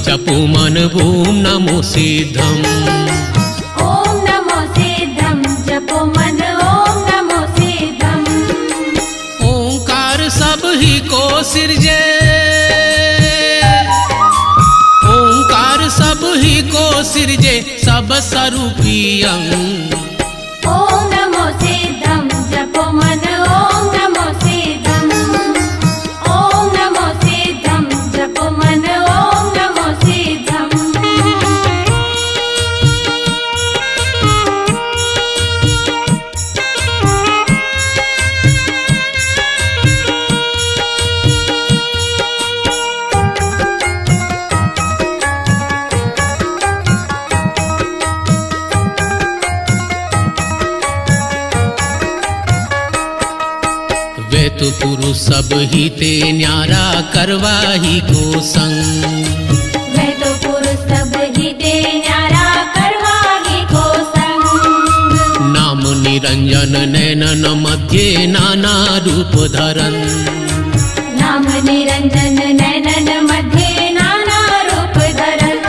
जपो मन ओम नमो सिद्धम। ओम नमो सिद्धम जपो मन ओम नमो सिद्धम। ओंकार सब ही को सिरजे, ओंकार सब ही को सिरजे सब स्वरूपियं। ओम नमो सिद्धम जपो मन ओम नमो सिद्धम। ओम नमो सिद्धम जपो मन ओम नमो सिद्धम। वे तो पुरुष सब ही ते न्यारा करवाही को संग। वे तो पुरुष सब ही ते न्यारा करवाही को संग। नाम निरंजन नैनन मध्य नाना रूप धरन। नाम निरंजन नैनन मध्य नाना रूप धरन।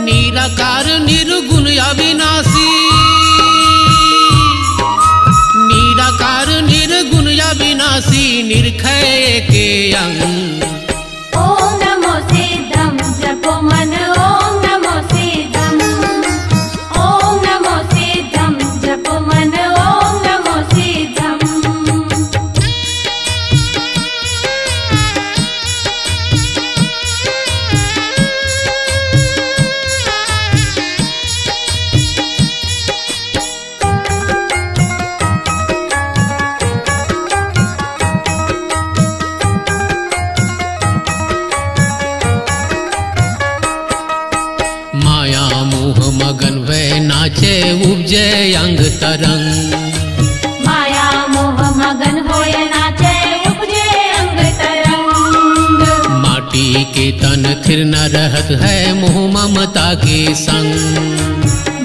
निराकार निर्गुण अविनाशी, निराकार निर्गुण अविनाशी निर्क्षय के अंग। ओम नमो सिद्धम जपो मन ओम नमो सिद्धम। ओम नमो सिद्धम जपो मन ओम नमो सिद्धम। माया मोह मगन वे नाचे उपजे अंग तरंग। माया मोह मगन होय नाचे उपजे अंग तरंग। माटी के तन थिर न रहत है मोह ममता के संग।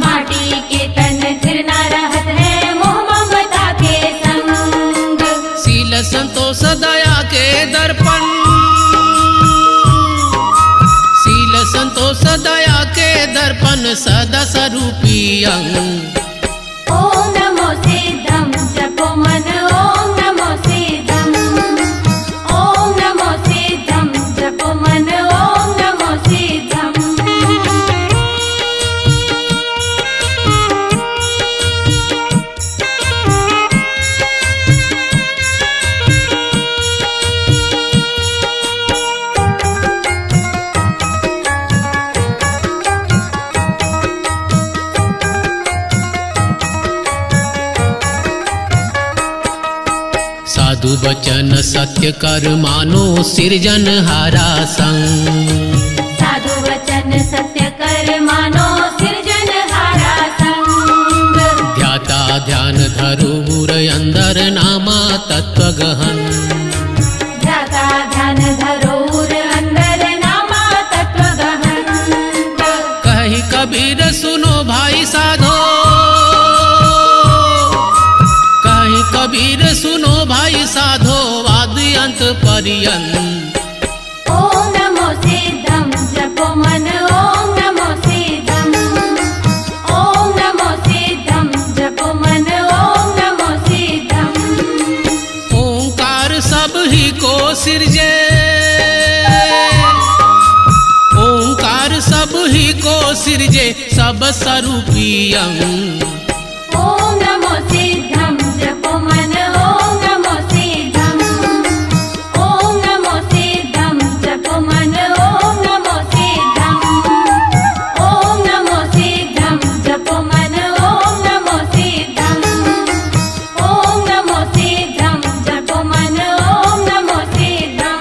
माटी के तन थिर न रहत है मोह ममता के संग। शील संतोष दया के दर्पण, शील संतोष दया के दर्पण सदा स्वरूपियं। ओम नमो सिद्धम जपो मन ओम नमो सिद्धम। ओम नमो सिद्धम जपो मन ओम नमो सिद्धम। साधु वचन सत्य कर मानो सिरजन हारा संग। साधु वचन सत्य कर मानो सिरजन हारा संग। ध्याता ध्यान धरो गुर अंदर नामा तत्व गहन। ध्याता ध्यान धरोर अंदर नामा तत्व गहन। कही कबीर सुनो भाई साधो, कही कबीर सुनो भाई साधो आदि अंत पर्यंत। ओम नमो सिद्धम जपो मन ओम नमो सिद्धम। ओम नमो सिद्धम जपो मन ओम नमो सिद्धम। ओंकार सब ही को सिरजे, ओंकार सब ही को सिरजे सब स्वरूपियं। ओम नमो सिद्धम जपो मन ओम नमो सिद्धम। ओम नमो सिद्धम जपो मन ओम नमो सिद्धम। ओम नमो सिद्धम जपो मन ओम नमो सिद्धम। ओम नमो सिद्धम जपो मन ओम नमो सिद्धम।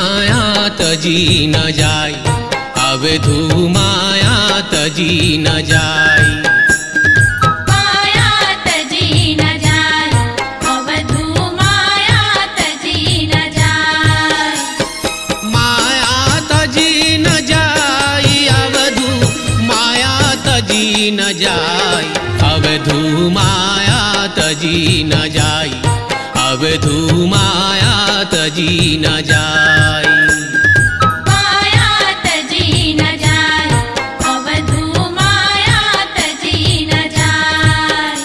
माया तजी न जाय, अवधू माया तजी न जाय। माया तजी न जाय, अवधू माया तजी न जाय। माया तजी न जाय, अवधू माया तजी न जाय, अवधू माया तजी न जाय, अवधू माया तजी न जाय। माया तजी न जाय, अवधू माया तजी न जाय।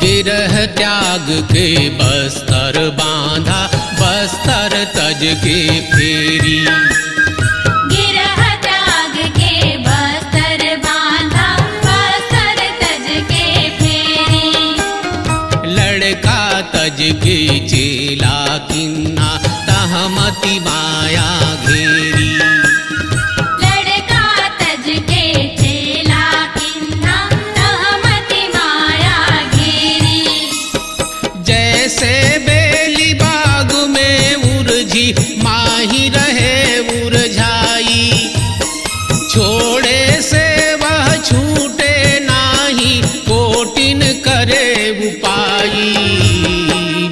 गिरह त्याग के बस्तर बांधा, बस्तर तज के फेरी। गिरह त्याग के बस्तर बांधा, बस्तर तज के फेरी। लड़का तज के चेला किन्ना, तहमति माया घेरी। लड़का तज के चेला किन्ना, तहमति माया घेरी। जैसे बेली बाग में उर्जी, माही रहे उर्झाई। छोड़े से वह छूटे नाही, कोटिन करे उपाई।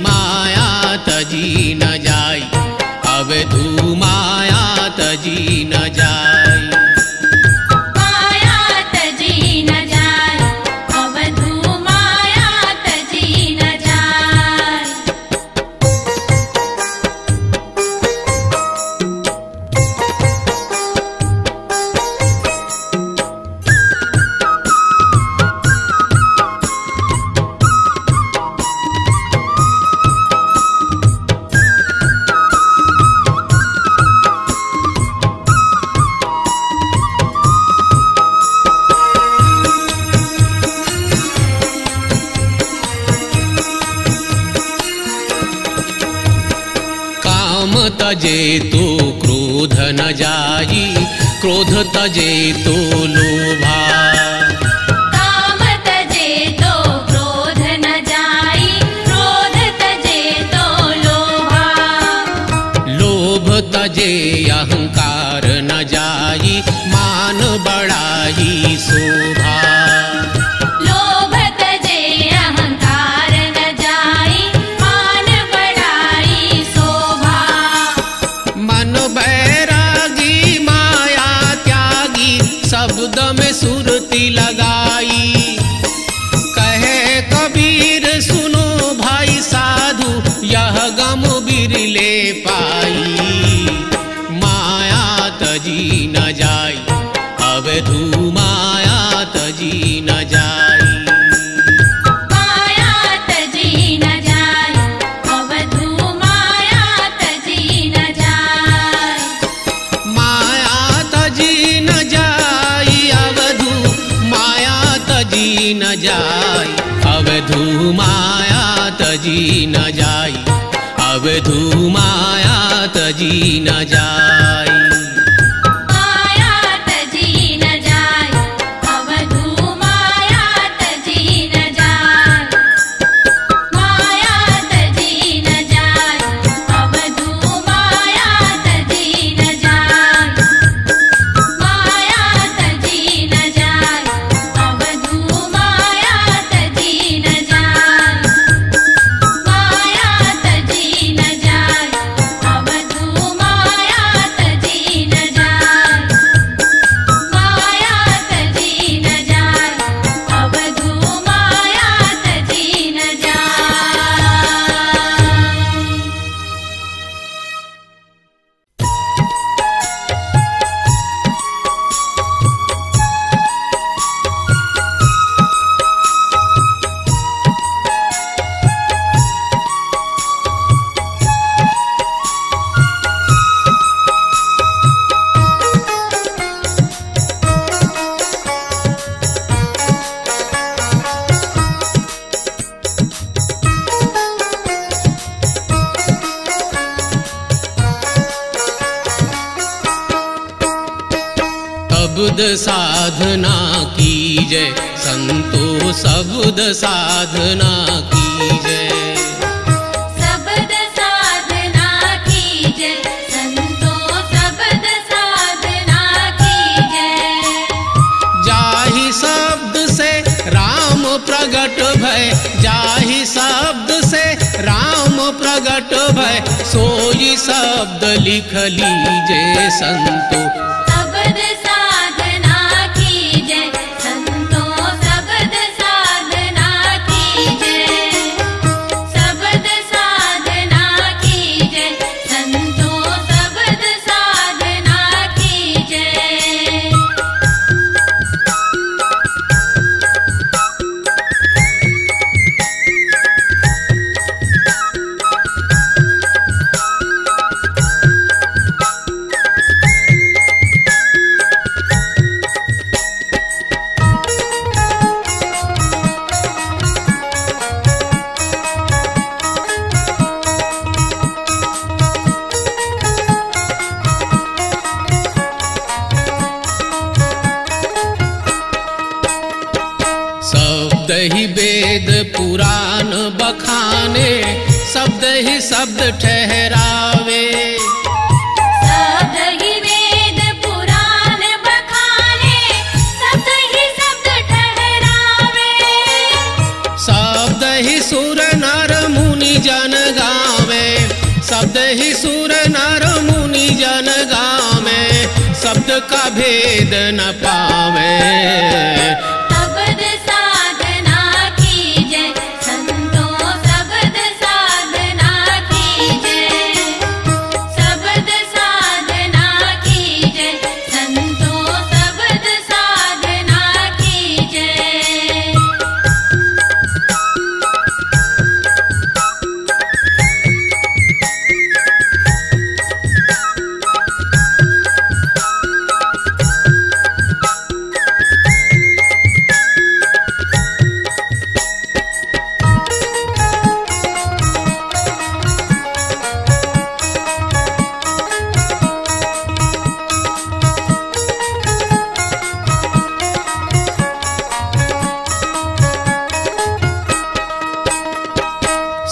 माया तजी न जाय, अवधू माया तजी न जाय। माया तजी न जाय, अवधू माया तजी न जाय। काम तजे तो क्रोध न जाई, क्रोध तजे तो लोभा। काम तजे तो क्रोध न जाई, क्रोध तजे तो लोभा। लोभ तजे अहंकार न जाई, मान बढ़ाई शोभा। लोभ तजे अहंकार न जाई, मान बढ़ाई शोभा। मन बैरागी माया त्यागी, शब्द में सुरती लगाई। कहे कबीर सुनो भाई साधु, यह गम बिरले पाई। माया तजी न जाय, अवधू माया तजी न जाय। माया तजी न जाय, अवधू माया तजी न जाय। माया तजी न जाय, अवधू माया तजी न जाय, अवधू माया तजी न जाय, अवधू माया तजी न जाय। माया शब्द साधना कीजय, संतो शब्द साधना कीजय। शब्द साधना कीजय, संतो शब्द साधना कीजय। जाहि शब्द से राम प्रगट भय, जाहि शब्द से राम प्रगट भय, सोई शब्द लिख लीजय संतो। शब्द साधना कीजय, संतो शब्द साधना कीजय। शब्द साधना कीजय, संतो शब्द साधना कीजय। शब्द ही वेद पुराण बखाने, शब्द ही शब्द ठहरावे। शब्द ही वेद पुराण बखाने, शब्द ही शब्द ठहरावे। शब्द ही सुर नर मुनि जन गावे, शब्द ही सुर नर मुनि जन गावे, शब्द का भेद न पावे। शब्द साधना कीजय, संतो शब्द साधना कीजय। शब्द साधना कीजय, संतो शब्द साधना कीजय।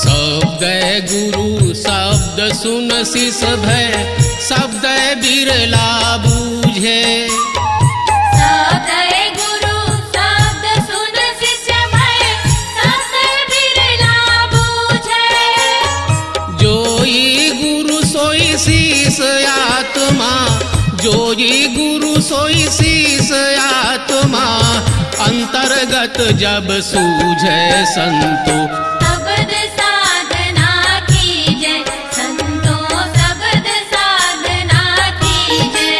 शब्द गुरु शब्द सुन शिष भय, शब्द बिरला बूझे। शब्द गुरु शब्द सुन शिष्य भय, शब्द बिरला बूझे। जोई गुरु सोई शीस आत्मा, जोई गुरु सोई शीस आत्मा, अंतर्गत जब सूझे संतो। शब्द साधना कीजय, संतो शब्द साधना कीजय।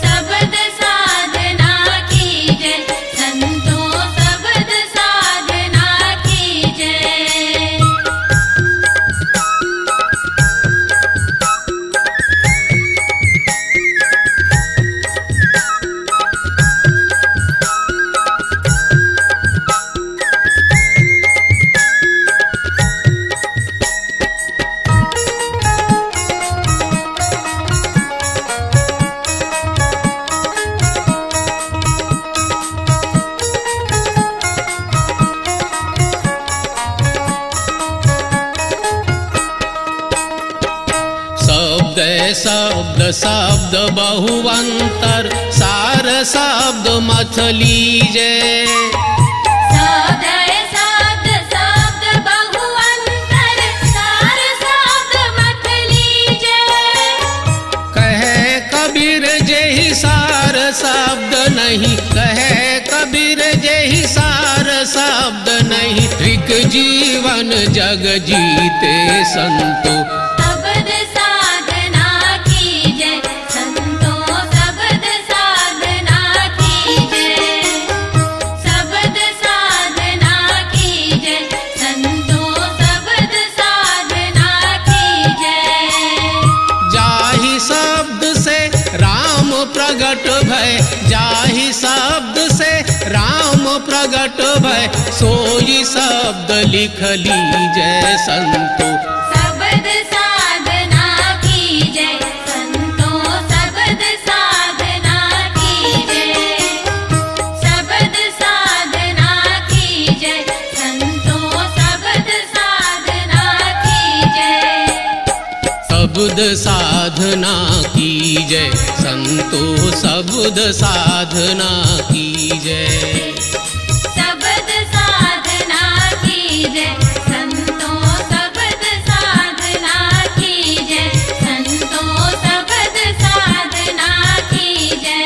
शब्द साधना कीजय, संतो शब्द साधना कीजय। शब्द शब्द बहुअंतर, सार शब्द मथ लीजय। शब्द शब्द शब्द बहुअंतर, सार शब्द मत लीजय। कहे कबीर जेहि सार शब्द नहीं, कहे कबीर जेहि सार शब्द नहीं, त्रिक जीवन जग जीते संतो। शब्द साधना कीजय, संतो शब्द साधना कीजय। शब्द साधना कीजय, संतो शब्द साधना कीजय। जाहि शब्द से राम प्रगट भय, जाहि शब्द से राम प्रगट भय, सोई शब्द लिख लीजय संतो। शब्द साधना कीजय, संतो शब्द साधना कीजय। शब्द साधना कीजय, संतो शब्द साधना कीजय। शब्द साधना कीजय, संतों शब्द साधना कीजय, संतों शब्द साधना कीजय।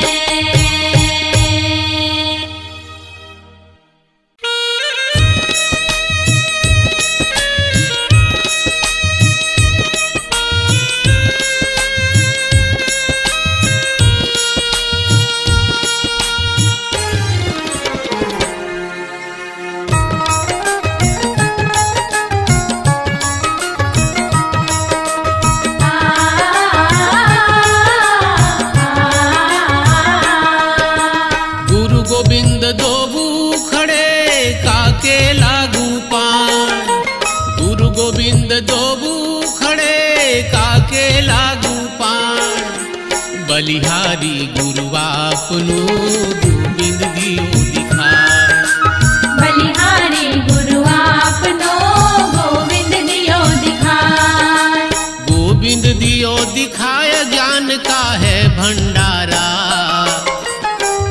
गोविंद दोबू खड़े काके लागू पान, गुरु गोविंद दोबू खड़े काके लागू पान। बलिहारी गुरु आपनो गोविंद दियो दिखाए, बलिहारी गुरु आपनो गोविंद दियो दिखाए। गोविंद दियो दिखाए ज्ञान का है भंडारा,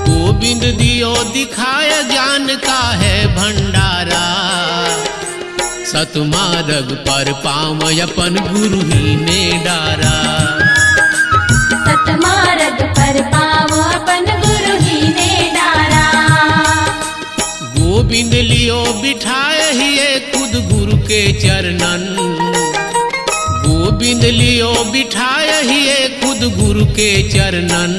गोविंद दियो दिखाय ज्ञान का है भंडारा। सतमार्ग पर पाँव अपन गुरु ही ने डारा, सतमार्ग पर पाँव अपन गुरु ही ने डारा। गोविंद लियो बिठाए हिये खुद गुरु के चरणन, गोविंद लियो बिठाए हिये खुद गुरु के चरणन।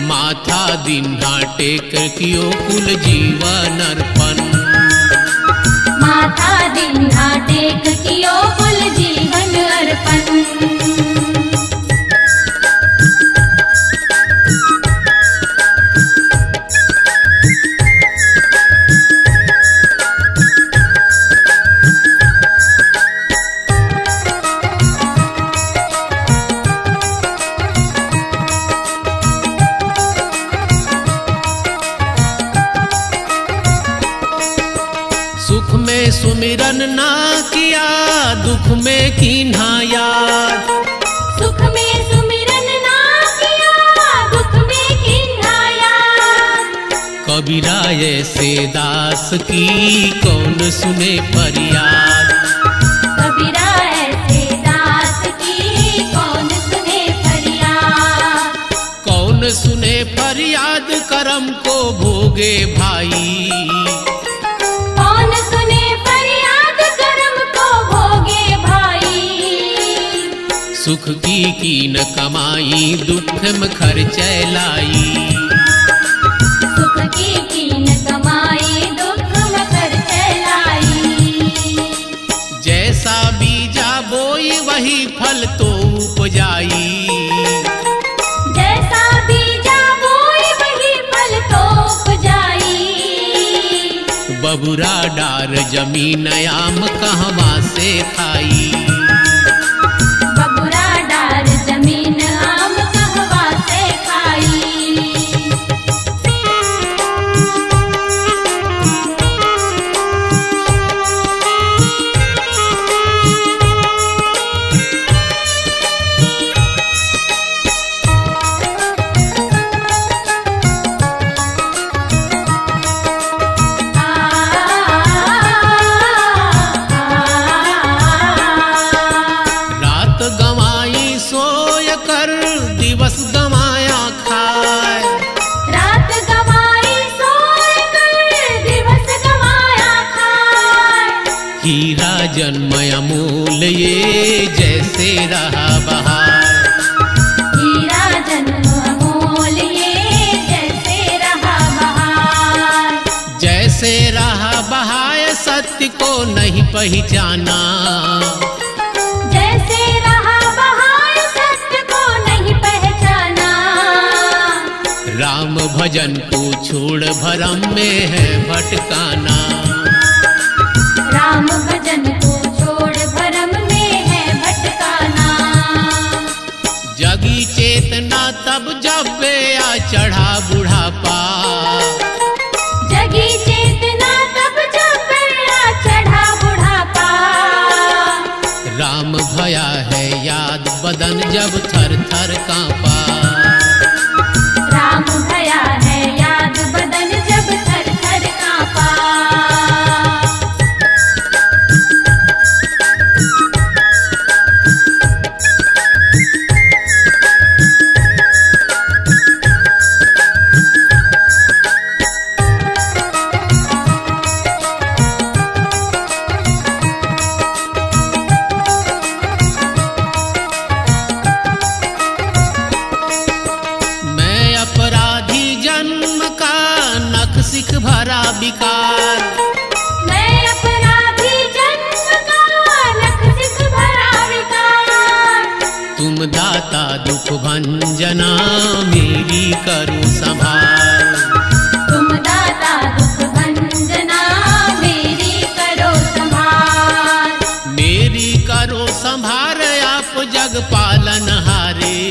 माथा दीन्हा टेक कियो कुल जीवन अर्पण, माथा दीन्हा टेक कियो कुल जीवन अर्पण। सुख में सुमिरन ना किया, दुख में कीन्हा याद, सुख में सुमिरन ना किया, दुख में कीन्हा याद। कबीरा ऐसे दास की कौन सुने फरियाद, कबीरा ऐसे दास की कौन सुने फरियाद। कौन सुने फरियाद करम को भोगे भाई, कौन सुने फरियाद कर्म को भोगे भाई। सुख की न कमाई दुख में खर्चे लाई, सुख की न कमाई दुख में खर्चे लाई। जैसा बीजा बोई वही फल तो उपजाई, जैसा बीजा बोई वही फल तो उपजाई। बबुरा डार जमीन आम कहवा से खाई, बबुरा डार जमीन आम कहवा से खाई। दिवस गमाया खाए, रात गवाई सोए कर दिवस गवाया खाए। हीरा जन्म अमूल ये जैसे रहा बहार, हीरा जन्म अमूल ये जैसे रहा बहार। जैसे रहा बहाए सत्य को नहीं पहचाना, जैसे रहा बहार सत्य को नहीं पहचाना। राम भजन को छोड़ भरम में है भटकाना, राम भजन को छोड़ भरम में है भटकाना। जगी चेतना तब जब आ चढ़ा बुढ़ापा, जगी चेतना तब जब आ चढ़ा बुढ़ापा। राम भया है या बदन जब थर थर कांपा। राम भया है याद बदन जब थर थर कांपा। सिख भरा विकार, मैं अपराधी जन्म का नख सिख भरा विकार। तुम दाता दुख भंजना मेरी करो संभाल। तुम दाता दुख भंजना मेरी करो संभाल। मेरी करो संभार आप जग पालन हारे।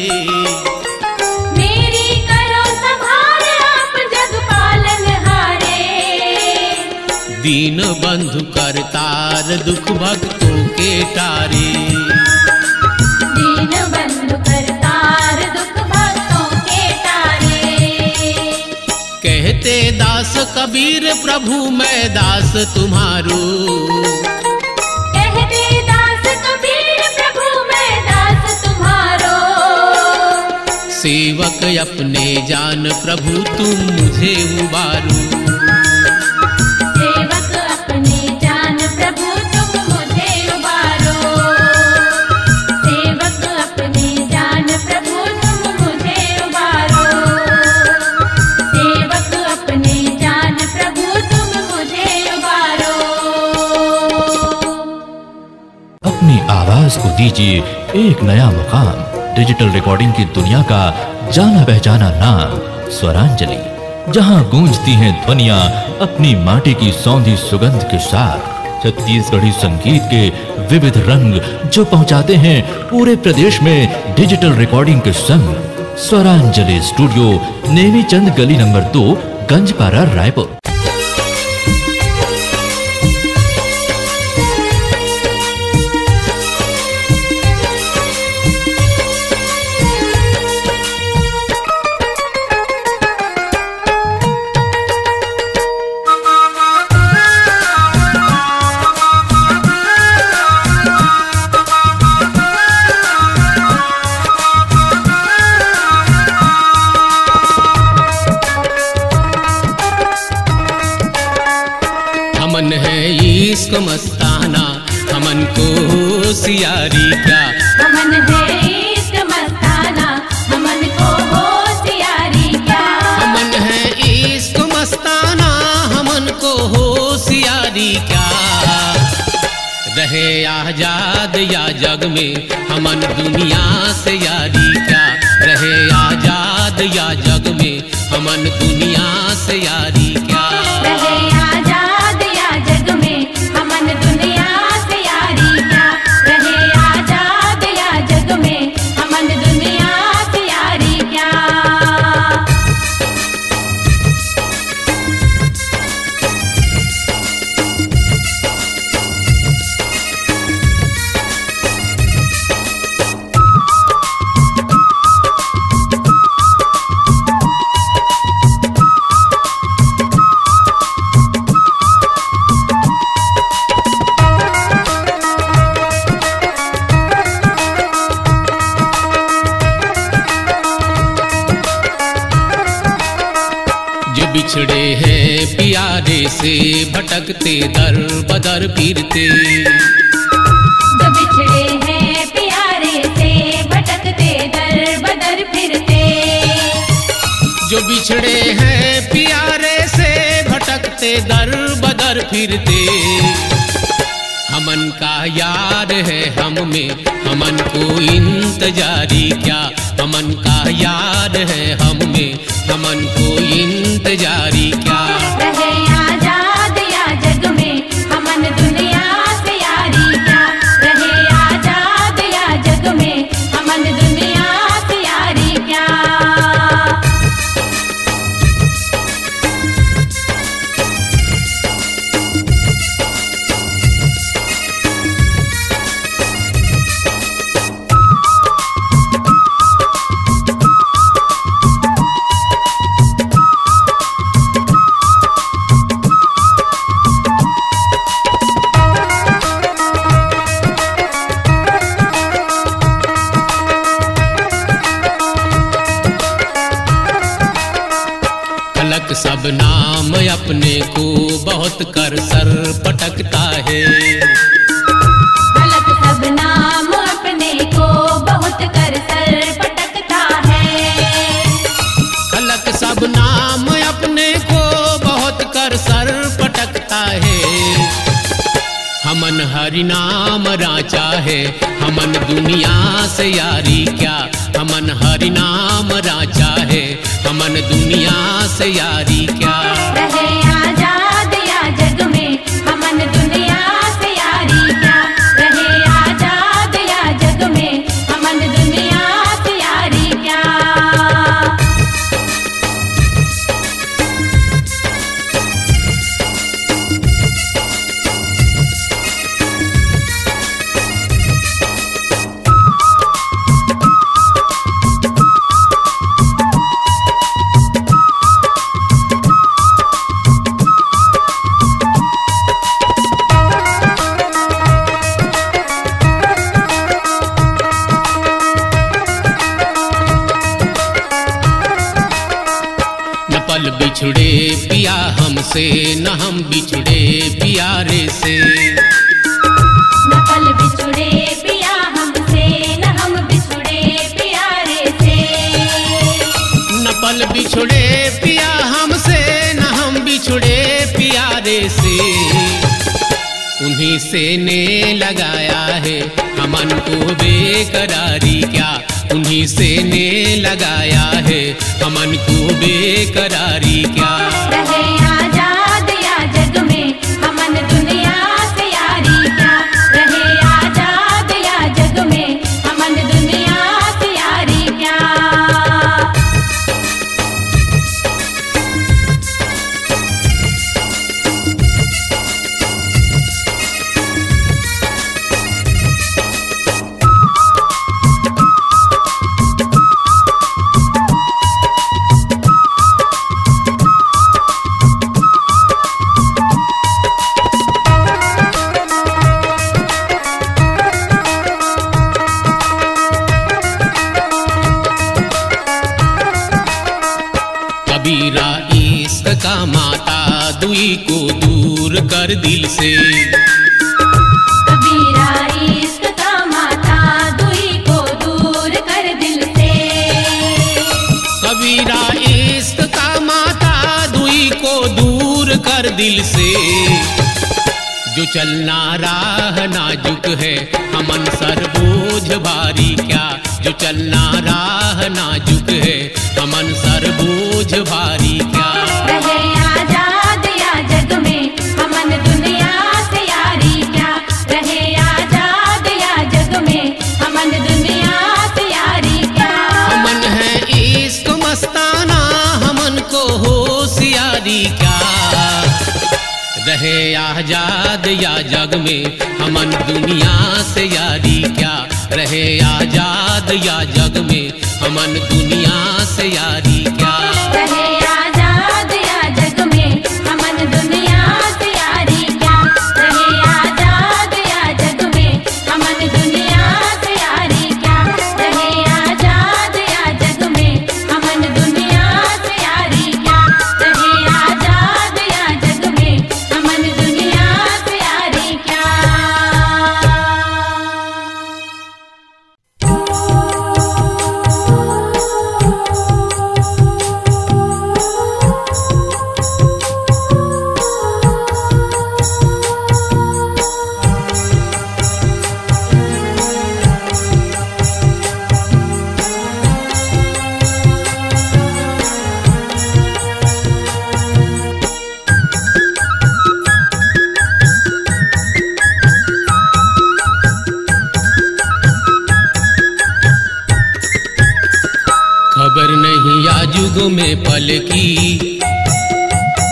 दीन बंधु करतार दुख भक्तों के टारे। दीन बंधु करतार दुख भक्तों के टारे। कहते दास कबीर प्रभु मैं दास तुम्हारो। कहते दास कबीर प्रभु मैं दास तुम्हारो। सेवक अपने जान प्रभु तुम मुझे उबारो। आवाज को दीजिए एक नया मुकाम। डिजिटल रिकॉर्डिंग की दुनिया का जाना पहचाना नाम स्वरांजलि, जहां गूंजती हैं ध्वनियां अपनी माटी की सौंधी सुगंध के साथ। छत्तीसगढ़ी संगीत के विविध रंग जो पहुंचाते हैं पूरे प्रदेश में डिजिटल रिकॉर्डिंग के संग। स्वरांजलि स्टूडियो, नेमी चंद गली नंबर 2, गंजपारा, रायपुर। हमन है इश्क मस्ताना, हमन को होशियारी क्या। हमन है इश्क मस्ताना, हमन को होशियारी क्या। हमन है इश्क मस्ताना, हमन को होशियारी क्या। रहे आजाद या जग में हमन दुनिया से यारी क्या। रहे आजाद या जग में हमन दुनिया से यारी क्या। रहे आजाद या जग में हमन दुनिया से यारी क्या। रहे आजाद या जग में हमन दुनिया से यारी क्या। बिछड़े हैं प्यारे से भटकते दर बदर फिरते। जो बिछड़े हैं प्यारे से भटकते दर बदर फिरते। जो बिछड़े हैं प्यारे से भटकते दर बदर फिरते। हमन का यार है हम में हमन को इंतजारी क्या। हमन का यार है हम में हमन को इंतजारी क्या। रहे आजाद या जग में हमन दुनिया से यारी क्या। रहे आजाद या जग में हमन दुनिया से यारी क्या। सब नाम अपने को बहुत कर सर पटकता है। खलक सब नाम अपने को बहुत कर सर पटकता है। खलक सब नाम अपने को बहुत कर सर पटकता है। हमन हरि नाम राचा है, हमन दुनिया से यारी क्या। हमन हरि नाम राचा है, हमन दुनिया से यारी क्या। रहे आजाद या जग में हमन दुनिया से यारी क्या। रहे आजाद या जग में हमन दुनिया से यारी क्या। पल बिछड़े पिया हमसे, न हम बिछड़े प्यारे से। न पल बिछड़े पिया हमसे, न हम बिछड़े प्यारे से। न पल बिछड़े पिया हमसे, न हम बिछड़े प्यारे से। उन्हीं से ने लगाया है हमन को बेकरारी क्या। उन्हीं से ने लगाया है हमन को बेकरारी क्या। रहे आजाद या जग में हमन दुनिया से यारी क्या। रहे आजाद या जग में हमन दुनिया से यारी क्या। कबीरा इश्क का माता दुई को दूर कर दिल से। कबीरा इश्क का माता दुई को दूर कर दिल से। कबीरा इश्क का माता दुई को दूर कर दिल से। जो चलना राह नाजुक है हमन सर बोझ भारी क्या। जो चलना राह नाजुक है हमन सर बोझ भारी क्या। रहे आजाद या जग में हमन दुनिया से यारी क्या। रहे आजाद या जग में हमन दुनिया से यारी क्या। हमन है इश्क मस्ताना हमन को होशियारी क्या। रहे आजाद या जग में हमन दुनिया से यारी क्या। रहे आजाद या जग में हमन दुनिया से यारी क्या। रहे आजाद या जग में हमन दुनिया से यारी क्या। रहे आजाद या जग में हमन दुनिया से यारी क्या। रहे आजाद या जग में हमन दुनिया से यारी क्या। रहे आजाद या जग में हमन दुनिया से यारी क्या। खबर नहीं आजुग में पल की।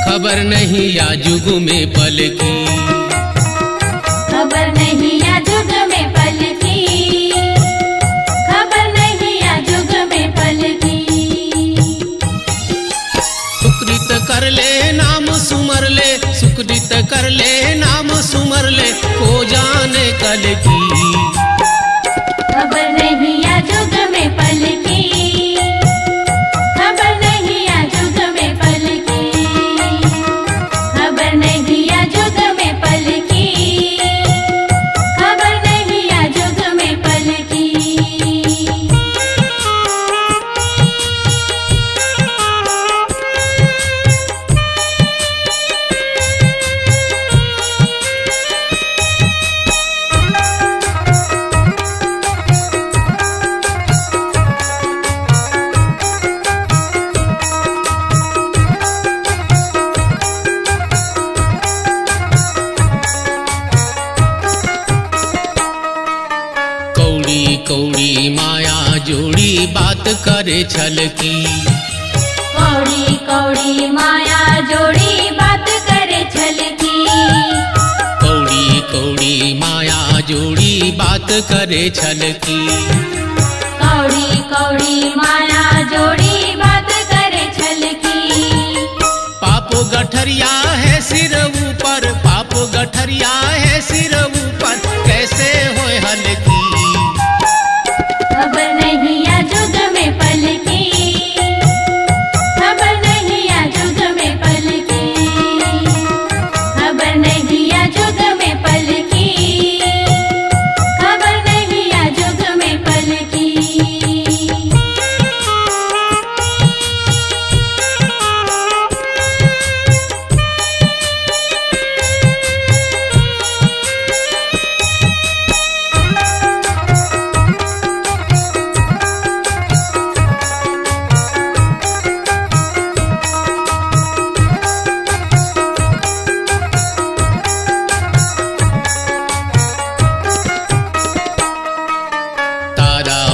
खबर नहीं आजुग में पल की। खबर नहीं या जुग में पल की। खबर नहीं या जुग में पल की। सुकृत कर ले नाम सुमर ले। सुकृत कर ले नाम सुमर ले को जाने कल की। खबर नहीं या जुग में पल की। खबर नहीं या जुग में पल की। जोड़ी बात करे छल की। कौड़ी कौड़ी माया जोड़ी बात करे छल की। कौड़ी कौड़ी माया जोड़ी बात करे छल की। कौड़ी कौड़ी माया जोड़ी बात करे छल की। पाप गठरिया है सिर ऊपर, पाप गठरिया है सिर ऊपर, कैसे होए हल की। खबर नहीं या जुग में पल की, खबर नहीं या जुग में पल की, खबर नहीं या जुग में पल की, खबर नहीं या जुग में पल की।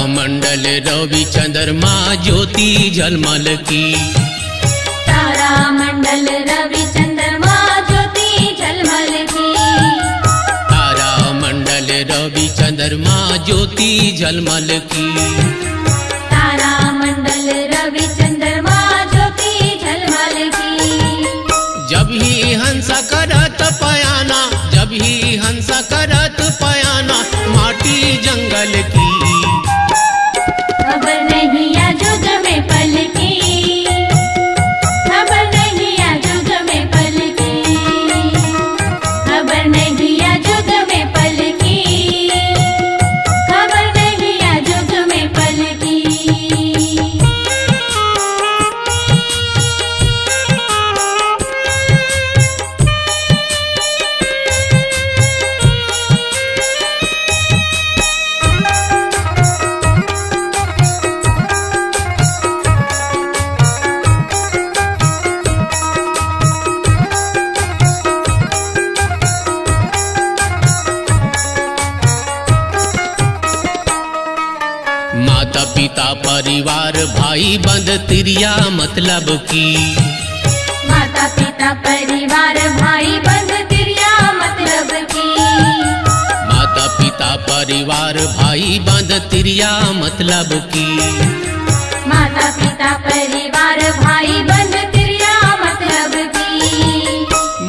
मंडल रवि चंद्रमा ज्योति झलमल की। तारा मंडल रवि चंद्रमा ज्योति झलमल की। तारा मंडल रवि चंद्रमा ज्योति झलमल की। तारा मंडल रवि चंद्रमा ज्योति झलमल की। जब ही हंसा करत पयाना, जब ही हंसा करत पयाना, माटी जंगल की। खबर नहीं या जुग में पल की, खबर नहीं या जुग में पल की, खबर नहीं या जुग में पल की, खबर नहीं या जुग में पल की। माता पिता परिवार भाई बंद तिरिया मतलब की। माता पिता परिवार भाई बंद तिरिया मतलब की। माता पिता परिवार भाई बंद तिरिया मतलब की। माता पिता परिवार भाई बंद तिरिया मतलब की।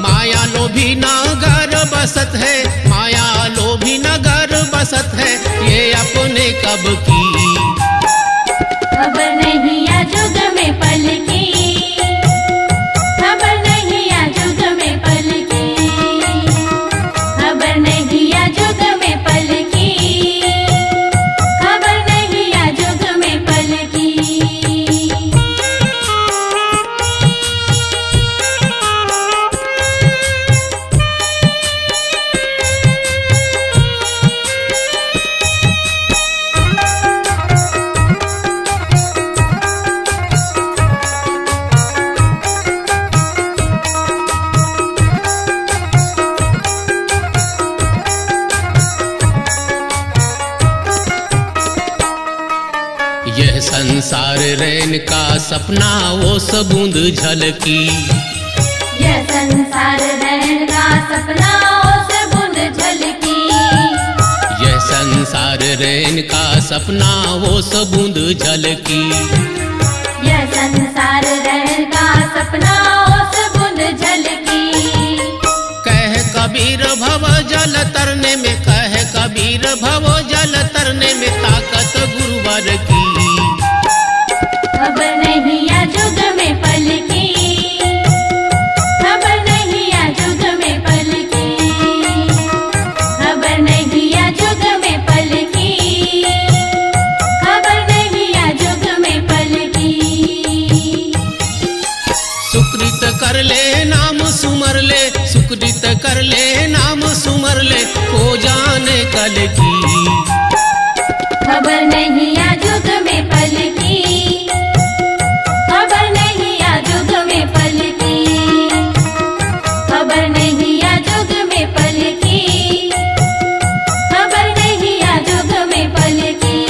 माया लोभी नगर बसत है, माया लोभी नगर बसत है, ये अपने कब की। खबर नहीं या जुग में पल की, खबर नहीं या जुग में पल की, खबर नहीं या जुग में पल की, खबर नहीं या जुग में पल की। यह संसार रैन का सपना वो सबूंद झलकी। यह संसार रहन का सपना उस बूंद झलकी। यह संसार रैन का सपना वो सबूंद झलकी। यह संसार रहन का सपना उस बूंद झलकी। कह कबीर भव जल तरने में, कह कबीर भव जल तरने में ताकत गुरुवर की। खबर नहीं या जुग में पल की, खबर नहीं या जुग में पल की, खबर नहीं या जुग में पल की, खबर नहीं या जुग में पल की। सुकृत कर ले नाम सुमर ले, सुकृत कर ले नाम सुमर ले, हो जाने कल की। खबर नहीं या जुग में पल की, खबर नहीं या जुग में पल की, खबर नहीं या जुग में पल की, खबर नहीं या जुग में पल की।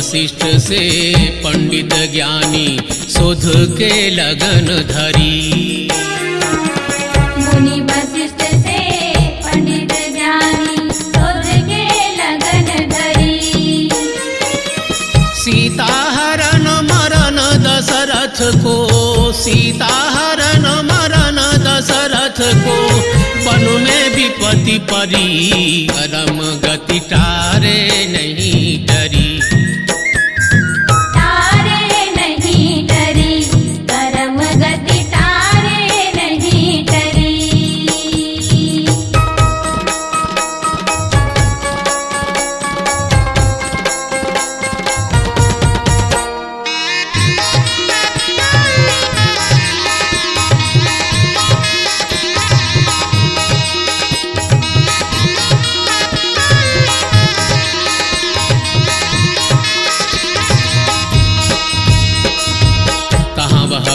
वशिष्ठ से पंडित ज्ञानी शोध के लगन धरी। मुनि वशिष्ठ से पंडित ज्ञानी शोध के लगन धरी। सीता हरण मरण दशरथ को, सीता हरण मरण दशरथ को, वन में विपत्ति परी, परम गति टारे नहीं डरी। तारे नहीं डरी, परम गति तारे नहीं डरी।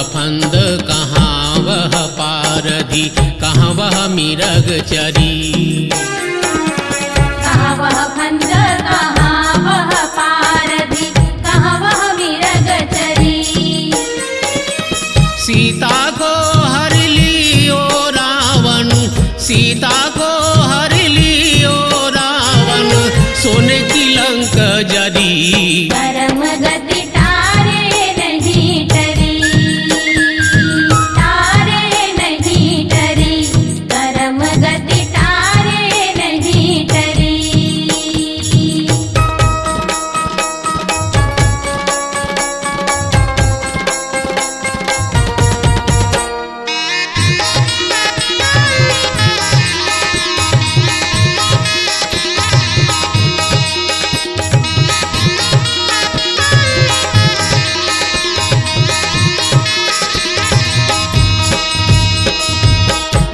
फंद कहाँ वह पारधी, कहाँ वह मिरग चरी। कहाँ वह फंद, कहाँ वह पारधी, कहाँ वह मिरग चरी। सीता को हर लियो रावण, सीता को हर लियो रावण, सोने की लंक जरी। परम गति तारे नहीं डरी, तारे नहीं डरी, परम गति तारे नहीं डरी।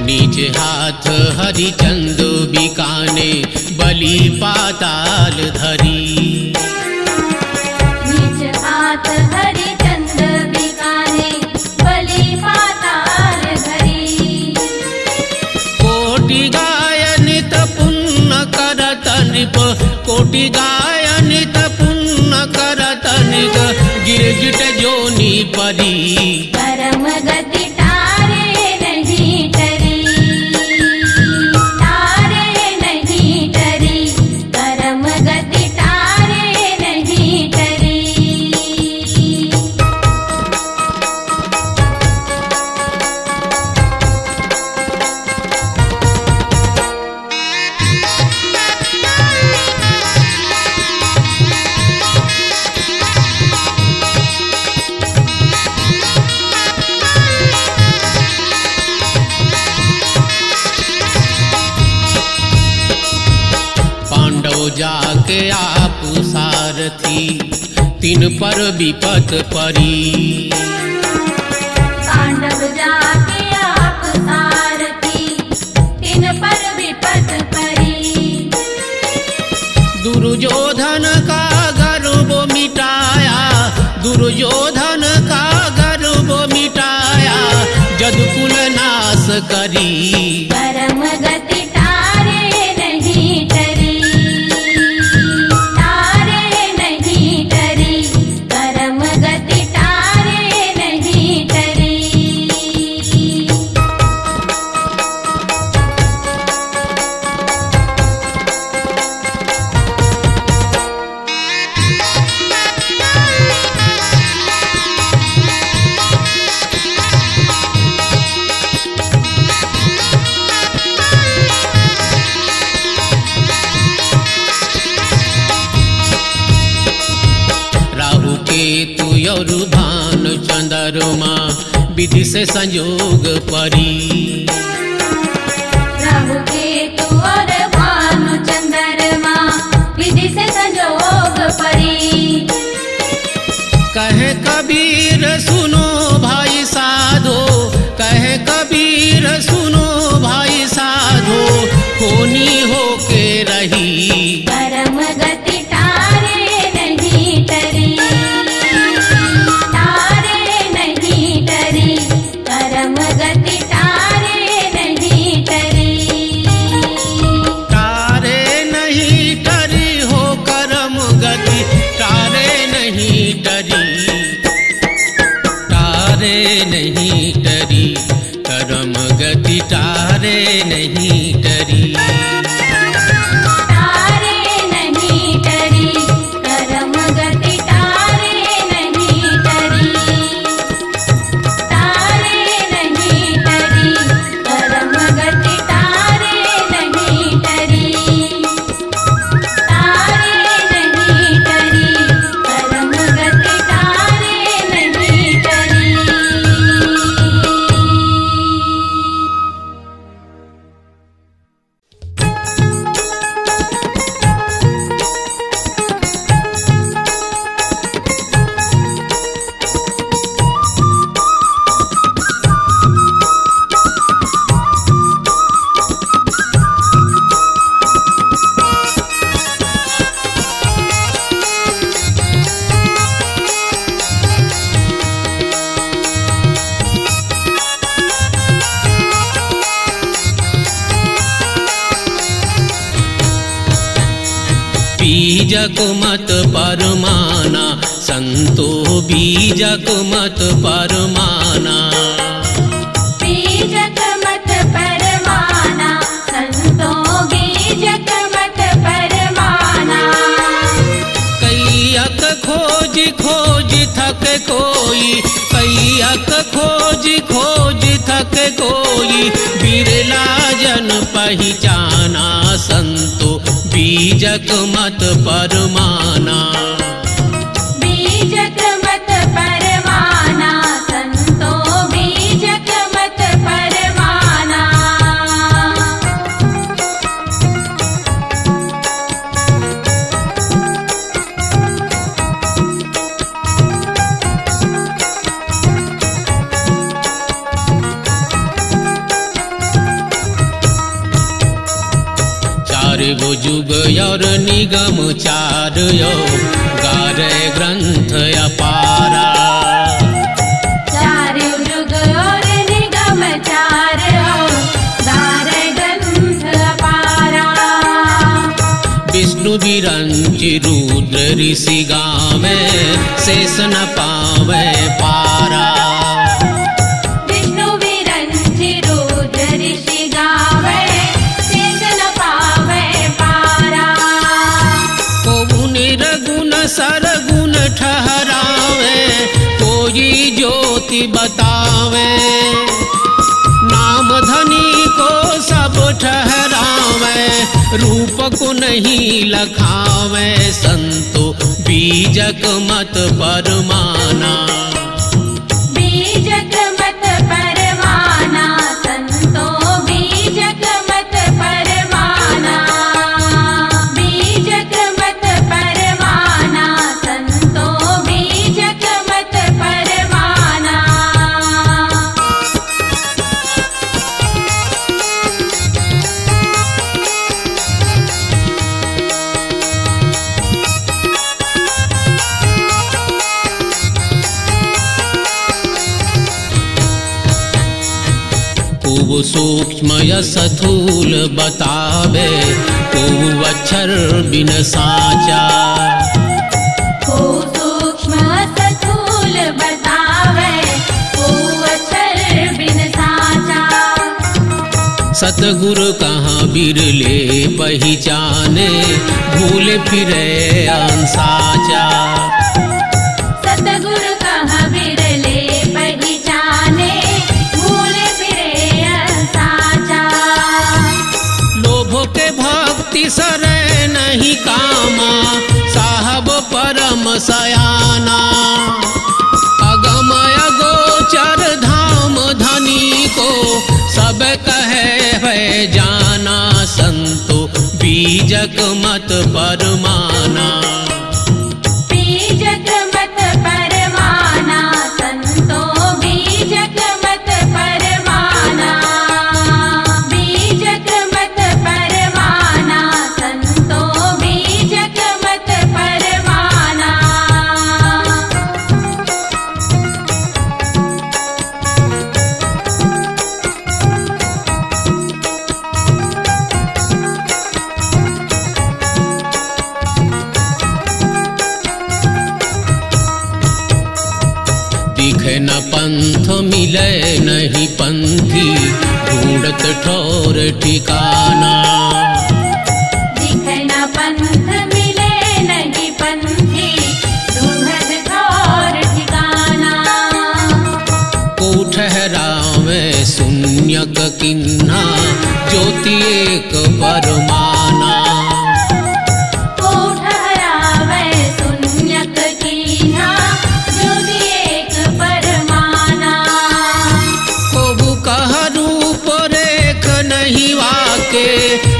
नीचे हाथ हरिचंद बिकाने, बलि पाताल धरी। नीच हाथ हरिचंद बिकाने, बलि पाताल धरी। कोटि गायनित पुण्य करत निप, कोटि गायनित पुण्य करत निक, गिरगिट जोनी परी। परम गति तारे नहीं डरी, तारे नहीं डरी, परम गति तारे नहीं डरी। पांडव जाके आप सारथी, तीन पर विपत परी। पांडव जाके आप सारथी, तीन पर विपत परी। दुर्योधन का गर्व मिटाया, दुर्योधन का गर्व मिटाया, जदकुल नाश करी। परम गति तारे नहीं डरी, तारे नहीं डरी, परम गति तारे नहीं डरी। राहु केतु और भानु चंद्रमा, विधि से संयोग परी। राहु केतु और भानु चंद्रमा, विधि से संयोग परी। कहे कबीर सुनो भाई साधो, कहे कबीर सुनो भाई साधो, होनी होके रही। परम गति तारे नहीं डरी, तारे नहीं डरी, परम गति तारे नहीं डरी। तारे नहीं डरी, करम गति तारे नहीं डरी। तारे नहीं डरी, करम गति तारे नहीं डरी। तारे नहीं डरी, करम गति तारे नहीं डरी। बीजक मत परमाना संतो, बीजक मत परमाना। बीजक मत परमाना संतो, बीजक मत परमाना। कैयक खोज खोज थक कोई, कैयक खोज खोज थक कोई, बिरला जन पहचाना संतो, बीजक मत परमाना। बीजक मत परमाना संतो, बीजक मत परमाना। चार गो जुग और निगम चार यो, गारे ग्रंथ अपारा। चार युग और निगम चार हो, गारे ग्रंथ अपारा। विष्णु विरंचि रुद्र ऋषि गावे, शेष न पावे पारा। विष्णु विरंचि रुद्र ऋषि गावे, शेष न पावे पारा। को निर्गुण सरगुण ठहरावे, कोई ज्योति बतावे। नाम धनी को सब ठहरावे, रूप को नहीं लखावे संतो, बीजक मत परमाना। बीजक मत परमाना संतो, बीजक मत परमाना। बीजक मत परमाना संतो, बीजक मत परमाना। को सूक्ष्म या स्थूल बतावे, को अक्षर बिन साचा। को सूक्ष्म स्थूल बतावे, को अक्षर बिन साचा। सतगुरु कहाँ बिरले पहचाने, भूल फिरे अंसाचा। सतगुरु कहाँ बिरले पहचाने, भूल फिरे साचा। लोभ के भक्ति सरे नहीं कामा, साहब परम सयाना। अगमय गोचर धाम धनी को, सब कहे है जाना संतो, बीजक मत परमाना। बीजक मत परमाना संतो, बीजक मत परमाना। बीजक मत परमाना संतो, बीजक मत परमाना। दिखे न पंथ मिले नहीं पंथी, ढूंढत ठौर ठिकाना। दिखे न पंथ मिले नहीं पंथी, ढूंढत ठौर ठिकाना। को ठहरावे शून्यक किन्हा, ज्योति एक परमाना। को ठहरावे शून्यक कीन्हा, ज्योति एक परमाना। कोबु कह रूप रेख नहीं वाके,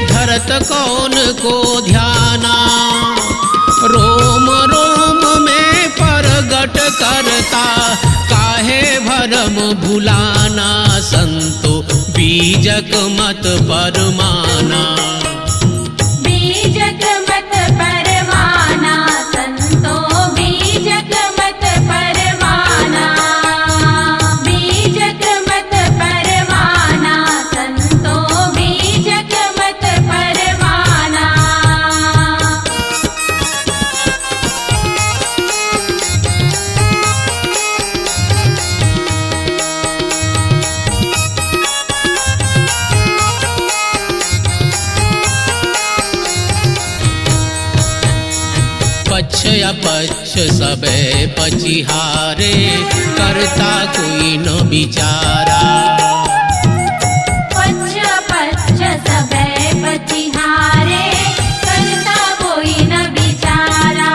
धरत कौन को ध्याना। रोम रोम में परगट करता, काहे भरम भुलाना। संतो बीजक मत परमाना। बीजक मत परमाना, संतो बीजक मत परमाना। बीजक मत परमाना, संतो बीजक मत परमाना। पक्ष अपक्ष सबे पचिहारे, करता कोई न बिचारा। पक्ष पक्ष सबे पचिहारे, करता कोई न बिचारा।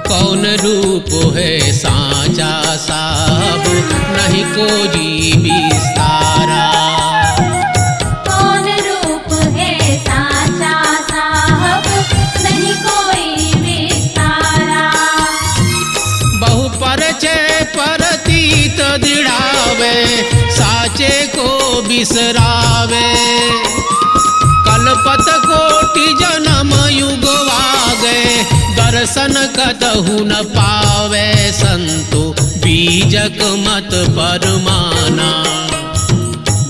कौन रूप है साचा साहब, नहीं को जी विस्तारा। कौन रूप है साचा साहब, नहीं कोई विस्तारा। बहु परचय परतीत दृढ़ावे, साचे को बिसरावे। कलपत कोटि जन्म युग वागे, दर्शन कतहु न पावे। संतो बीजक मत परमाना।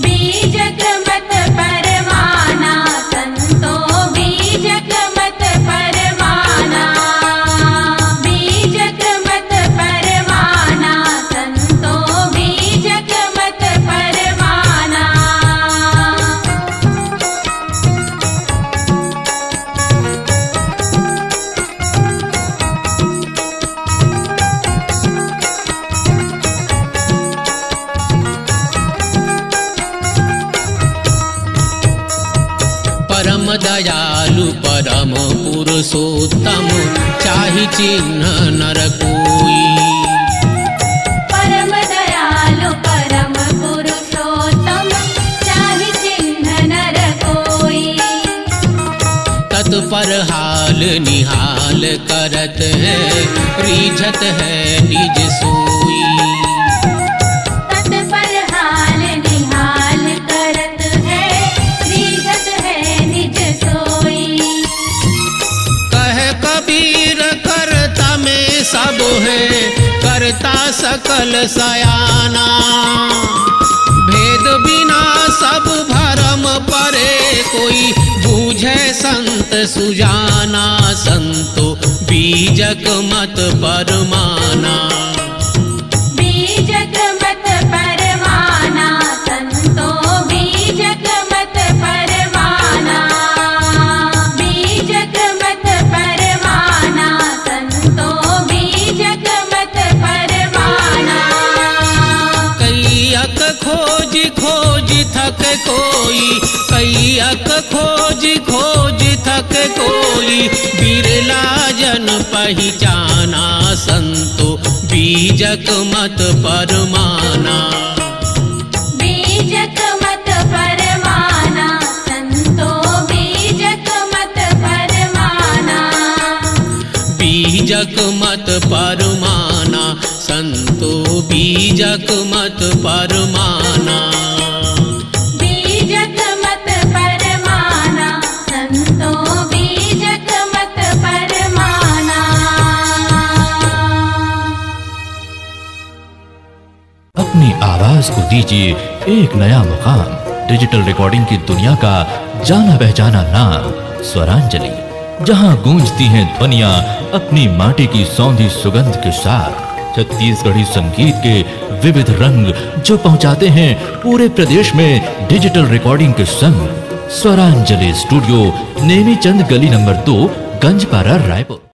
बीजक मत परमाना, संतो बीजक मत परमाना। बीजक मत परमाना, संतो बीजक मत परमाना। परम दयालु परम पुरुषोत्तम, चाहि चिन्ह नर कोई। परम दयालु परम पुरुषोत्तम, चाहि चिन्ह नर कोई। तत्पर हाल निहाल करत है, रीझत है निज सोई। तत्पर हाल निहाल करत है, रीझत है निज सोई। कह कबीर करता में सब है, करता सकल सयाना। भेद बिना सब भरम परे, कोई बूझे संत सुजाना। संतो बीजक मत परमाना। बीजक मत परमाना, संतो बीजक मत परमाना। बीजक मत परमाना, संतो बीजक मत परमाना। कैयक खोज खोज थक कोई, कैयक खोज खोज थक कोई। बिरला जन पहचाना, संतो बीजक मत परमाना। बीजक मत परमाना, संतो बीजक मत परमाना। बीजक मत परमाना, संतो बीजक मत परमाना। बीजक मत परमाना, संतो बीजक मत परमाना। अपनी आवाज को दीजिए एक नया मुकाम। डिजिटल रिकॉर्डिंग की दुनिया का जाना पहचाना नाम स्वरांजलि, जहां गूंजती हैं ध्वनियां अपनी माटी की सौंधी सुगंध के साथ। छत्तीसगढ़ी संगीत के विविध रंग जो पहुंचाते हैं पूरे प्रदेश में डिजिटल रिकॉर्डिंग के संग। स्वरांजलि स्टूडियो, नेमीचंद गली नंबर 2, गंजपारा, रायपुर।